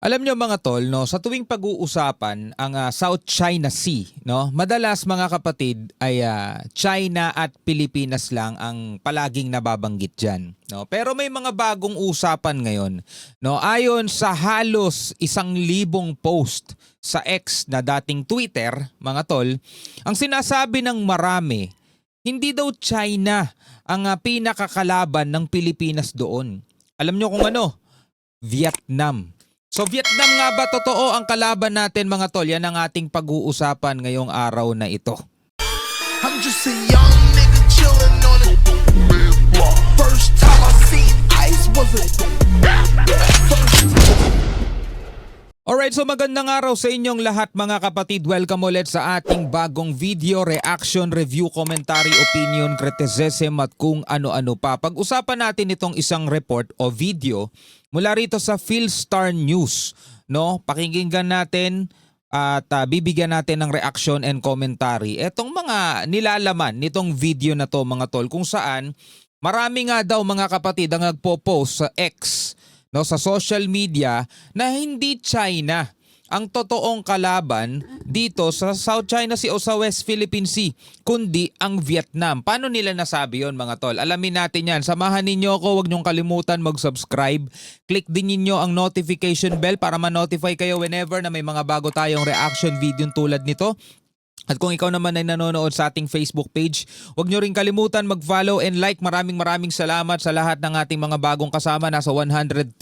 Alam nyo mga tol, no, sa tuwing pag-uusapan ang South China Sea, no, madalas mga kapatid ay China at Pilipinas lang ang palaging nababanggit diyan, no. Pero may mga bagong usapan ngayon, no. Ayon sa halos 1,000 post sa X na dating Twitter, mga tol, ang sinasabi ng marami, hindi daw China ang pinakakalaban ng Pilipinas doon. Alam nyo kung ano? Vietnam. So Vietnam nga ba totoo ang kalaban natin mga tol? Yan ang ating pag-uusapan ngayong araw na ito. I'm just a young nigga chillin' on it. First time I seen ice was a Alright, so magandang araw sa inyong lahat mga kapatid. Welcome ulit sa ating bagong video, reaction, review, commentary, opinion, criticism at kung ano-ano pa. Pag-usapan natin itong isang report o video mula rito sa Philstar News. No? Pakinggan natin at bibigyan natin ng reaction and commentary. Etong mga nilalaman nitong video na to mga tol, kung saan marami nga daw mga kapatid ang nagpo-post sa X, no, sa social media na hindi China ang totoong kalaban dito sa South China Sea o sa West Philippine Sea, kundi ang Vietnam. Paano nila nasabi yon mga tol? Alamin natin yan. Samahan ninyo ako, huwag niyong kalimutan mag-subscribe. Click din ninyo ang notification bell para ma-notify kayo whenever na may mga bago tayong reaction video tulad nito. At kung ikaw naman ay nanonood sa ating Facebook page, huwag nyo rin kalimutan mag-follow and like. Maraming salamat sa lahat ng ating mga bagong kasama. Nasa 110,000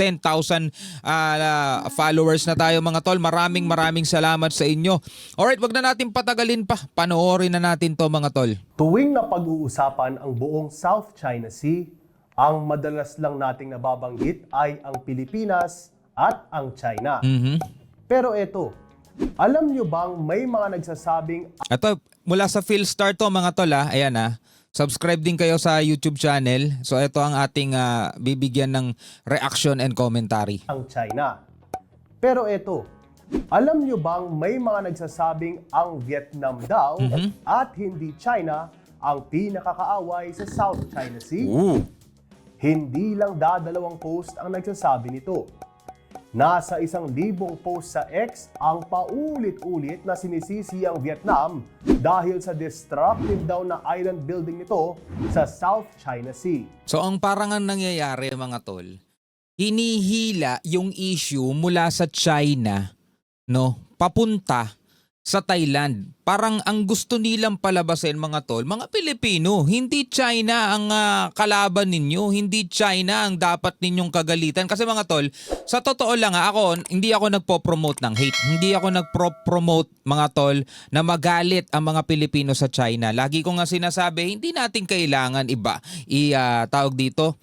followers na tayo mga tol. Maraming salamat sa inyo. Alright, wag na natin patagalin pa. Panoorin na natin to mga tol. Tuwing napag-uusapan ang buong South China Sea, ang madalas lang nating nababanggit ay ang Pilipinas at ang China. Pero eto, alam nyo bang may mga nagsasabing Ito, mula sa Philstar to mga tol ha. Ayan ha. Subscribe din kayo sa YouTube channel. So ito ang ating bibigyan ng reaction and commentary. ang China? Pero eto, alam nyo bang may mga nagsasabing ang Vietnam daw at hindi China ang pinakakaaway sa South China Sea? Hindi lang dadalawang post ang nagsasabi nito. Nasa 1,000 post sa X ang paulit-ulit na sinisisi ang Vietnam dahil sa destructive daw na island building nito sa South China Sea. So ang parang ang nangyayari mga tol, hinihila yung issue mula sa China, no, papunta sa Thailand. Parang ang gusto nilang palabasin mga tol, mga Pilipino, hindi China ang kalaban ninyo, hindi China ang dapat ninyong kagalitan. Kasi mga tol, sa totoo lang hindi ako nagpo-promote ng hate. Hindi ako nagpo-promote mga tol na magalit ang mga Pilipino sa China. Lagi ko nga sinasabi, hindi natin kailangan tawag dito,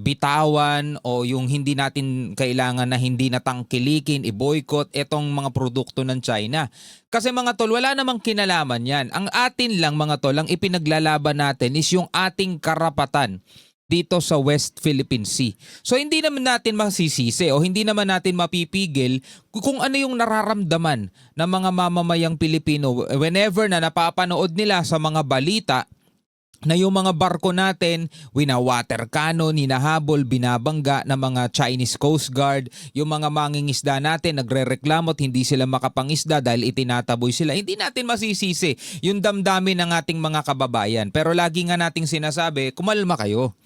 bitawan o yung hindi natin kailangan na hindi natangkilikin, i-boycott itong mga produkto ng China. Kasi mga tol, wala namang kinalaman yan. Ang atin lang mga tol, ang ipinaglalaban natin is yung ating karapatan dito sa West Philippine Sea. So hindi naman natin masisisi o hindi naman natin mapipigil kung ano yung nararamdaman ng mga mamamayang Pilipino whenever na napapanood nila sa mga balita na yung mga barko natin, wina-water cannon, hinahabol, binabangga ng mga Chinese Coast Guard, yung mga mangingisda natin, nagre-reklamo at hindi sila makapangisda dahil itinataboy sila. Hindi natin masisisi yung damdamin ng ating mga kababayan. Pero lagi nga nating sinasabi, kumalma kayo.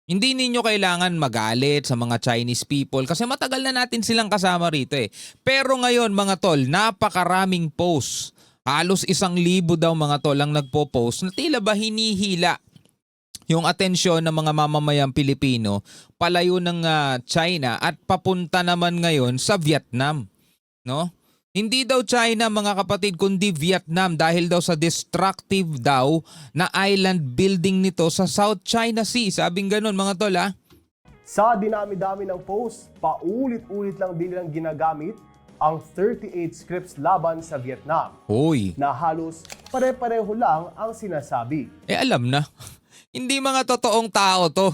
Hindi ninyo kailangan magalit sa mga Chinese people kasi matagal na natin silang kasama rito eh. Pero ngayon mga tol, napakaraming posts. Halos 1,000 daw mga tol ang nagpo-post na tila ba hinihila yung atensyon ng mga mamamayang Pilipino palayo ng China at papunta naman ngayon sa Vietnam, no? Hindi daw China mga kapatid kundi Vietnam dahil daw sa destructive daw na island building nito sa South China Sea. Sabing ganun mga tol ha. Sa dinami-dami ng post, paulit-ulit lang din nilang ginagamit ang 38 scripts laban sa Vietnam Hoy. na halos pare-pareho lang ang sinasabi. Alam na. Hindi mga totoong tao to.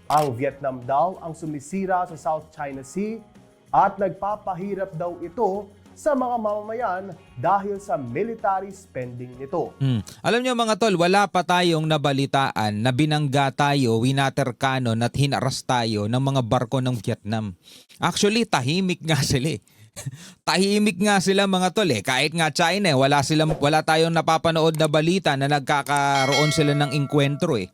Ang Vietnam daw ang sumisira sa South China Sea at nagpapahirap daw ito sa mga mamamayan dahil sa military spending nito. Alam nyo mga tol, wala pa tayong nabalitaan na binangga tayo, winaterkanon at hinaras tayo ng mga barko ng Vietnam. Actually, tahimik nga sila eh. Tahimik nga sila mga tol eh. Kahit nga China eh, wala tayong napapanood na balita na nagkakaroon sila ng inkwentro eh.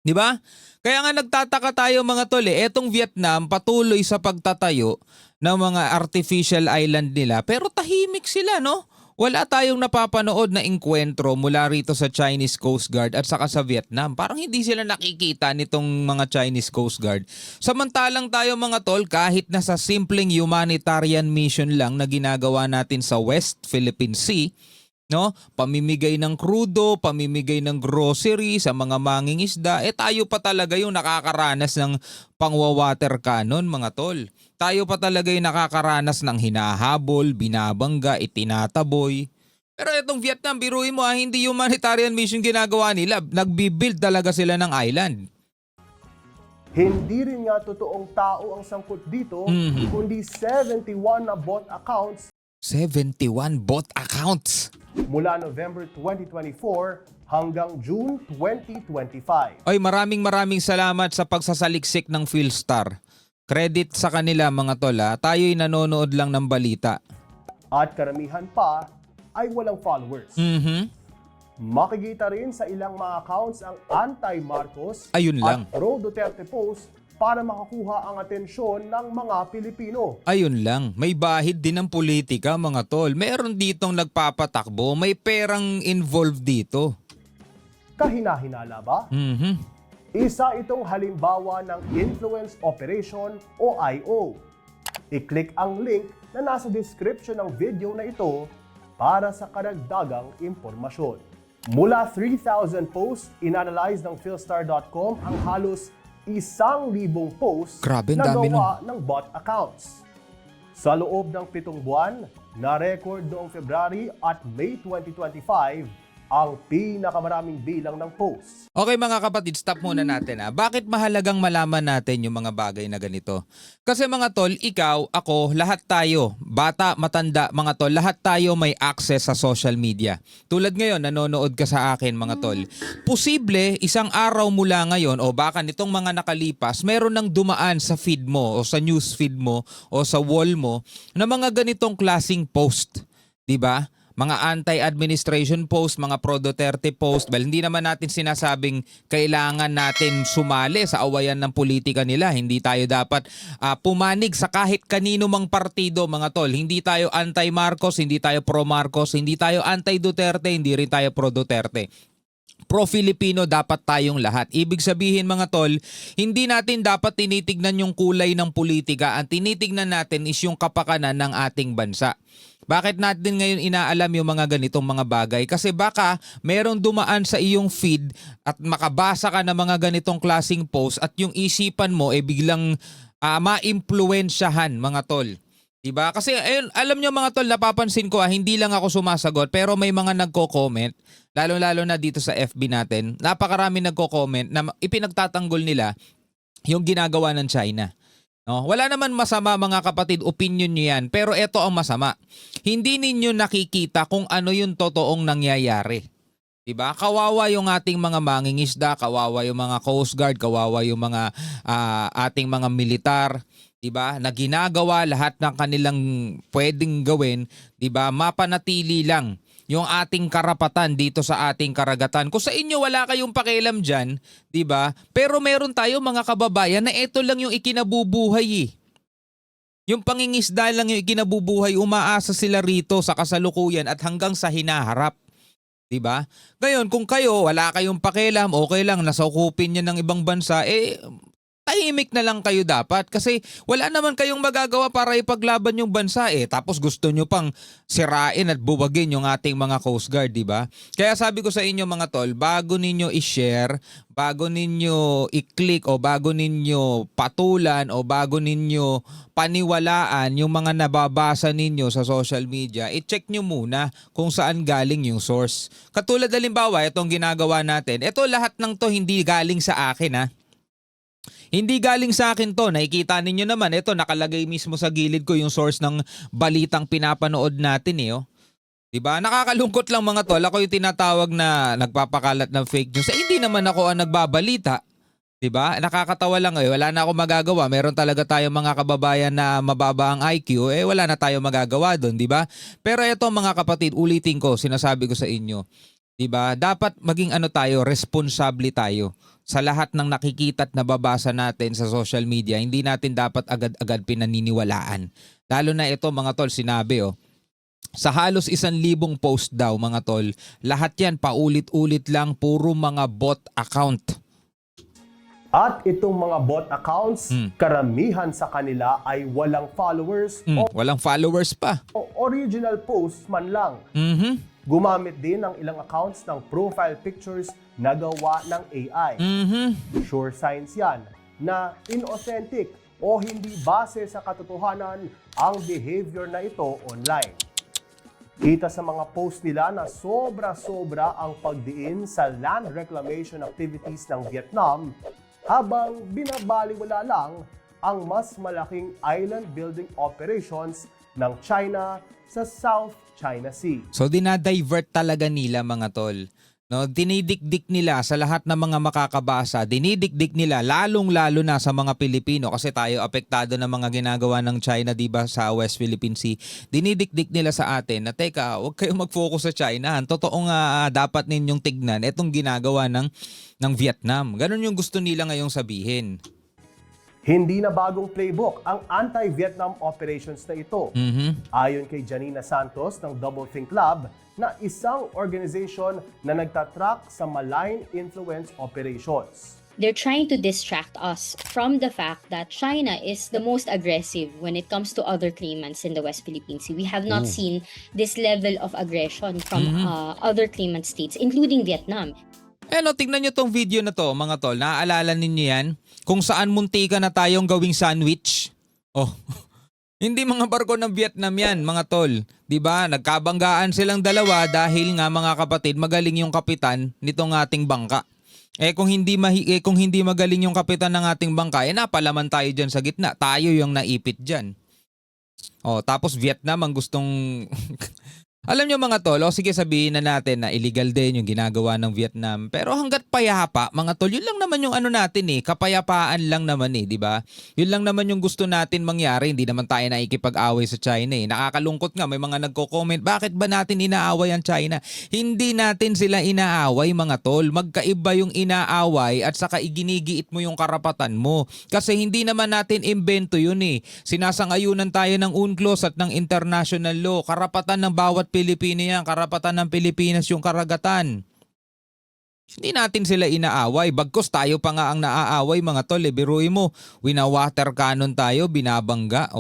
Di ba? Kaya nga nagtataka tayo mga tol eh. Etong Vietnam patuloy sa pagtatayo ng mga artificial island nila pero tahimik sila no? Wala tayong napapanood na inkwentro mula rito sa Chinese Coast Guard at saka sa Vietnam. Parang hindi sila nakikita nitong mga Chinese Coast Guard. Samantalang tayo mga tol, kahit na sa simpleng humanitarian mission lang na ginagawa natin sa West Philippine Sea, no? Pamimigay ng krudo, pamimigay ng grocery sa mga mangingisda, tayo pa talaga yung nakakaranas ng pangwawater cannon mga tol. Tayo pa talaga yung nakakaranas ng hinahabol, binabangga, itinataboy. Pero itong Vietnam, biruin mo hindi humanitarian mission ginagawa nila. Nagbibuild talaga sila ng island. Hindi rin nga totoong tao ang sangkot dito, kundi 71 na bot accounts 71 bot accounts. mula November 2024 hanggang June 2025. Oy, maraming salamat sa pagsasaliksik ng Philstar. Credit sa kanila mga tol ha. Tayo'y nanonood lang ng balita. At karamihan pa ay walang followers. Makikita rin sa ilang mga accounts ang anti-Marcos Ayun lang. at pro-Duterte post para makakuha ang atensyon ng mga Pilipino. Ayun lang, may bahid din ng politika mga tol. Meron ditong nagpapatakbo, may perang involved dito. Kahina-hinala ba? Isa itong halimbawa ng Influence Operation o IO. I-click ang link na nasa description ng video na ito para sa karagdagang impormasyon. Mula 3,000 posts, inanalyze ng Philstar.com ang halos 1,000 posts Grabe, na dami gawa ng bot accounts. Sa loob ng 7 buwan, na-record noong February at May 2025 ang pinakamaraming bilang ng posts. Okay mga kapatid, stop muna natin ha. Bakit mahalagang malaman natin yung mga bagay na ganito? Kasi mga tol, ikaw, ako, lahat tayo, bata, matanda, mga tol, lahat tayo may access sa social media. Tulad ngayon, nanonood ka sa akin mga tol. Posible, isang araw mula ngayon o baka nitong mga nakalipas, meron nang dumaan sa feed mo o sa news feed mo o sa wall mo na mga ganitong klasing post. Diba? Mga anti-administration post, mga pro-Duterte post. Well, hindi naman natin sinasabing kailangan natin sumali sa awayan ng politika nila. Hindi tayo dapat pumanig sa kahit kanino mang partido, mga tol. Hindi tayo anti-Marcos, hindi tayo pro-Marcos, hindi tayo anti-Duterte, hindi rin tayo pro-Duterte. Pro-Filipino dapat tayong lahat. Ibig sabihin mga tol, hindi natin dapat tinitignan yung kulay ng politika. Ang tinitignan natin is yung kapakanan ng ating bansa. Bakit natin ngayon inaalam yung mga ganitong mga bagay? Kasi baka merong dumaan sa iyong feed at makabasa ka ng mga ganitong klaseng post at yung isipan mo biglang ma-impluensyahan mga tol. Diba? Kasi ayun, alam nyo mga tol, napapansin ko hindi lang ako sumasagot pero may mga nagko-comment, lalo-lalo na dito sa FB natin, napakarami nagko-comment na ipinagtatanggol nila yung ginagawa ng China. No? Wala naman masama mga kapatid, opinion nyo yan, pero ito ang masama. Hindi ninyo nakikita kung ano yung totoong nangyayari. Diba? Kawawa yung ating mga mangingisda, kawawa yung mga Coast Guard, kawawa yung mga ating mga militar, diba? Na ginagawa lahat ng kanilang pwedeng gawin, diba? Mapanatili lang yung ating karapatan dito sa ating karagatan. Kung sa inyo wala kayong pakialam dyan, diba? Pero meron tayo mga kababayan na ito lang yung ikinabubuhay eh. Yung pangingisda lang yung ikinabubuhay, umaasa sila rito sa kasalukuyan at hanggang sa hinaharap. Diba? Ngayon, kung kayo, wala kayong pakialam, okay lang, nasa ukupin niya ng ibang bansa, tahimik na lang kayo dapat kasi wala naman kayong magagawa para ipaglaban yung bansa tapos gusto nyo pang sirain at buwagin yung ating mga Coast Guard, di ba? Kaya sabi ko sa inyo mga tol, bago ninyo i-share, bago ninyo i-click o bago ninyo patulan o bago ninyo paniwalaan yung mga nababasa ninyo sa social media, i-check nyo muna kung saan galing yung source. Katulad halimbawa, itong ginagawa natin, ito lahat ng to hindi galing sa akin ha. Hindi galing sa akin to. Nakikita ninyo naman, ito nakalagay mismo sa gilid ko yung source ng balitang pinapanood natin eh. Oh. Diba? Nakakalungkot lang mga tol. Ako yung tinatawag na nagpapakalat ng fake news. Eh, hindi naman ako ang nagbabalita. Diba? Nakakatawa lang eh. Wala na ako magagawa. Meron talaga tayong mga kababayan na mababa ang IQ. Eh wala na tayong magagawa doon. Diba? Pero ito mga kapatid, ulitin ko, sinasabi ko sa inyo. Diba? Dapat maging tayo, responsable tayo. Sa lahat ng nakikita at nababasa natin sa social media, hindi natin dapat agad-agad pinaniniwalaan. Lalo na ito mga tol, sinabi sa halos 1,000 post daw mga tol, lahat yan paulit-ulit lang, puro mga bot account. At itong mga bot accounts, karamihan sa kanila ay walang followers o Walang followers pa. original posts man lang. Gumamit din ng ilang accounts ng profile pictures na gawa ng AI. Sure signs yan na inauthentic o hindi base sa katotohanan ang behavior na ito online. Kita sa mga post nila na sobra-sobra ang pagdiin sa land reclamation activities ng Vietnam habang binabaliwala lang ang mas malaking island building operations ng China sa South China Sea. So dinadivert talaga nila mga tol. No, dinidikdik nila sa lahat ng mga makakabasa, dinidikdik nila lalong-lalo na sa mga Pilipino kasi tayo apektado ng mga ginagawa ng China, 'di ba, sa West Philippine Sea. Dinidikdik nila sa atin na teka, huwag kayong mag-focus sa China. Ang totoo nga dapat ninyong tignan itong ginagawa ng Vietnam. Ganun yung gusto nila ngayong sabihin. Hindi na bagong playbook ang anti-Vietnam operations na ito. Ayon kay Janina Santos ng Double Think Lab, na isang organization na nagtatrack sa malign influence operations. They're trying to distract us from the fact that China is the most aggressive when it comes to other claimants in the West Philippine Sea. We have not seen this level of aggression from other claimant states, including Vietnam. Tignan nyo tong video na to mga tol. Naaalala ninyo yan? Kung saan muntika na tayong gawing sandwich. Hindi mga barko ng Vietnam yan mga tol. Diba? Nagkabanggaan silang dalawa dahil nga mga kapatid magaling yung kapitan nitong ating bangka. Kung hindi magaling yung kapitan ng ating bangka, napalaman tayo dyan sa gitna. Tayo yung naipit dyan. Tapos Vietnam ang gustong... Alam nyo mga tol, sige sabihin na natin na illegal din yung ginagawa ng Vietnam. Pero hanggat payapa, mga tol, yun lang naman yung natin kapayapaan lang naman di ba? Yun lang naman yung gusto natin mangyari, hindi naman tayo nakikipag-away sa China Nakakalungkot nga, may mga nagko-comment, bakit ba natin inaaway ang China? Hindi natin sila inaaway mga tol, magkaiba yung inaaway at saka iginigiit mo yung karapatan mo. Kasi hindi naman natin imbento yun Sinasangayunan tayo ng UNCLOS at ng international law, karapatan ng bawat Pilipino yan, karapatan ng Pilipinas yung karagatan. Hindi natin sila inaaway. Bagkus tayo pa nga ang naaaway mga tol. Biruin mo, wina-water cannon tayo, binabangga.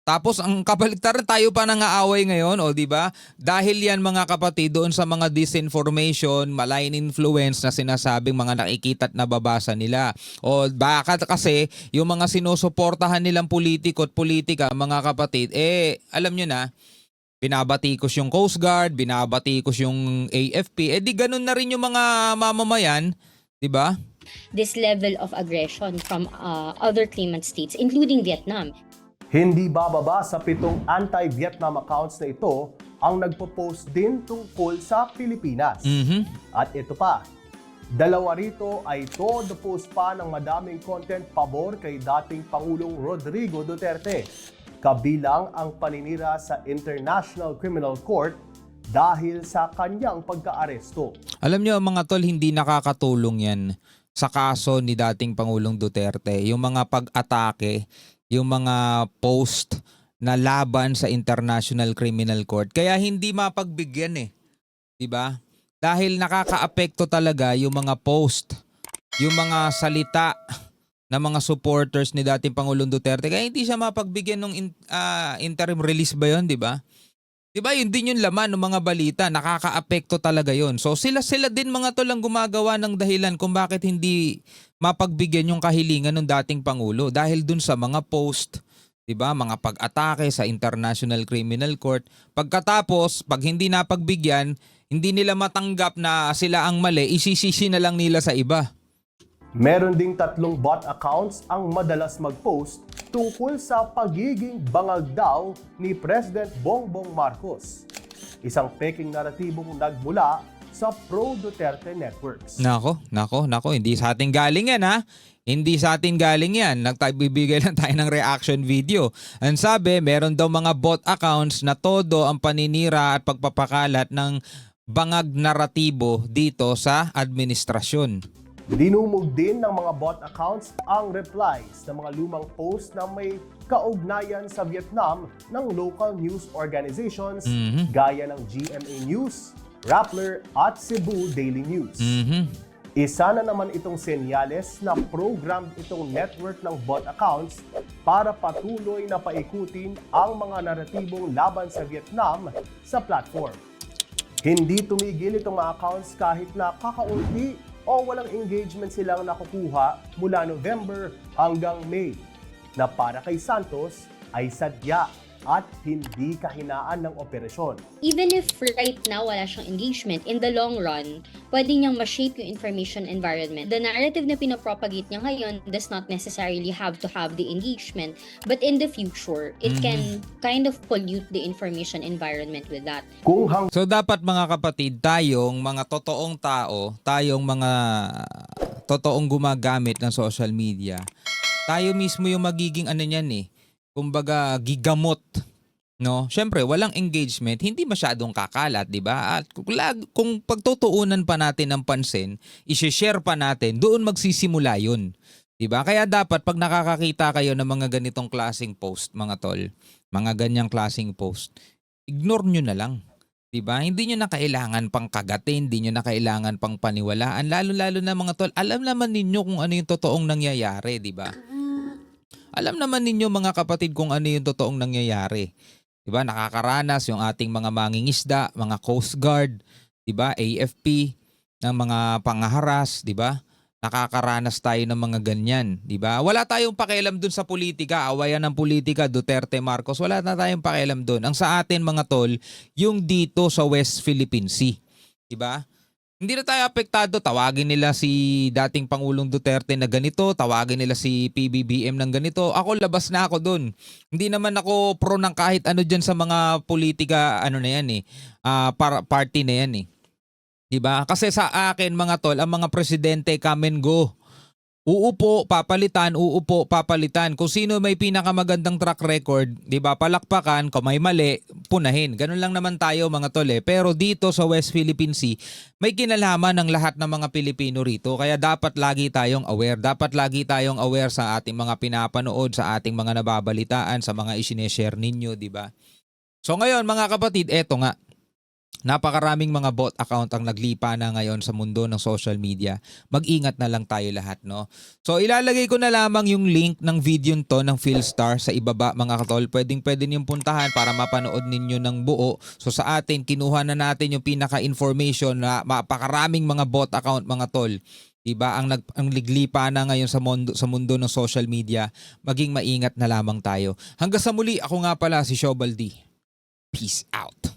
Tapos ang kabaliktaran tayo pa nangaaway ngayon, di ba? Dahil yan mga kapatid doon sa mga disinformation, malign influence na sinasabing mga nakikita at nababasa nila. Baka kasi yung mga sinusuportahan nilang politiko at politika, mga kapatid, alam nyo na, binabatikos yung Coast Guard, binabatikos yung AFP. Di ganun na rin yung mga mamamayan, di ba? This level of aggression from other claimant states, including Vietnam. Hindi bababa sa 7 anti-Vietnam accounts na ito ang nagpo-post din tungkol sa Pilipinas. At ito pa, 2 rito ay todo post pa ng madaming content pabor kay dating Pangulong Rodrigo Duterte. Kabilang ang paninira sa International Criminal Court dahil sa kanyang pagka-aresto. Alam nyo mga tol, hindi nakakatulong yan sa kaso ni dating Pangulong Duterte. Yung mga pag-atake, yung mga post na laban sa International Criminal Court. Kaya hindi mapagbigyan Diba? Dahil nakakaapekto talaga yung mga post, yung mga salita na mga supporters ni dating Pangulong Duterte. Kaya hindi siya mapagbigyan ng interim release ba yun, di ba? Di ba yun din yung laman ng mga balita, nakakaapekto talaga yun. So sila din mga tol ang gumagawa ng dahilan kung bakit hindi mapagbigyan yung kahilingan ng dating Pangulo. Dahil dun sa mga post, di ba, mga pag-atake sa International Criminal Court. Pagkatapos, pag hindi napagbigyan, hindi nila matanggap na sila ang mali, isisisi na lang nila sa iba. Meron ding 3 bot accounts ang madalas mag-post tungkol sa pagiging bangag daw ni President Bongbong Marcos. Isang peking naratibong nagmula sa pro-Duterte networks. Nako, hindi sa atin galing yan ha. Hindi sa atin galing yan. Nagbibigay lang tayo ng reaction video. Ang sabi, meron daw mga bot accounts na todo ang paninira at pagpapakalat ng bangag naratibo dito sa administrasyon. Dinumog din ng mga bot accounts ang replies ng mga lumang post na may kaugnayan sa Vietnam ng local news organizations gaya ng GMA News, Rappler at Cebu Daily News. Isa na naman itong senyales na programmed itong network ng bot accounts para patuloy na paikutin ang mga naratibong laban sa Vietnam sa platform. Hindi tumigil itong mga accounts kahit na kakaunti o walang engagement silang nakukuha mula November hanggang May na para kay Santos ay sadya at hindi kahinaan ng operasyon. Even if right now wala siyang engagement, in the long run, pwede niyang ma-shape yung information environment. The narrative na pinapropagate niya ngayon does not necessarily have to have the engagement, but in the future, it can kind of pollute the information environment with that. Kung So dapat mga kapatid, tayong mga totoong tao, tayong mga totoong gumagamit ng social media, tayo mismo yung magiging ano niyan kumbaga gigamot, no? Syempre, walang engagement, hindi masyadong kakalat, 'di ba? At kung pagtutuunan pa natin ng pansin, i-share pa natin, doon magsisimula 'yun. 'Di ba? Kaya dapat pag nakakakita kayo ng mga ganitong klaseng post, mga tol, mga ganyang klaseng post, ignore nyo na lang. 'Di ba? Hindi nyo na kailangan pang kagatin, hindi nyo na kailangan pang paniwalaan, lalo-lalo na mga tol, alam naman ninyo kung ano yung totoong nangyayari, 'di ba? Alam naman ninyo mga kapatid kung ano yung totoong nangyayari. 'Di ba? Nakakaranas yung ating mga mangingisda, mga Coast Guard, 'di ba? AFP ng mga pangaharas, 'di ba? Nakakaranas tayo ng mga ganyan, 'di ba? Wala tayong pakialam dun sa politika, awayan ng politika, Duterte, Marcos, wala na tayong pakialam dun. Ang sa atin mga tol, yung dito sa West Philippine Sea, 'di ba? Hindi na tayo apektado, tawagin nila si dating Pangulong Duterte na ganito, tawagin nila si PBBM ng ganito. Ako labas na ako doon. Hindi naman ako pro ng kahit ano diyan sa mga politika, ano na yan party na yan 'Di ba? Kasi sa akin mga tol, ang mga presidente come and go. Uupo, papalitan, uupo, papalitan. Kung sino may pinakamagandang track record, 'di ba? Palakpakan, kung may mali, punahin. Ganun lang naman tayo mga tol Pero dito sa West Philippine Sea, may kinalaman ng lahat ng mga Pilipino rito. Kaya dapat lagi tayong aware. Dapat lagi tayong aware sa ating mga pinapanood, sa ating mga nababalitaan, sa mga isineshare ninyo, 'di ba? So ngayon mga kapatid, eto nga. Napakaraming mga bot account ang naglipa na ngayon sa mundo ng social media. Mag-ingat na lang tayo lahat, no? So ilalagay ko na lamang yung link ng video to ng Philstar sa ibaba mga katol. Pwede niyong puntahan para mapanood ninyo ng buo. So sa atin, kinuha na natin yung pinaka-information na mapakaraming mga bot account mga tol. Diba? Ang liglipa na ngayon sa mundo ng social media. Maging maingat na lamang tayo. Hanggang sa muli, ako nga pala si Shobal D. Peace out.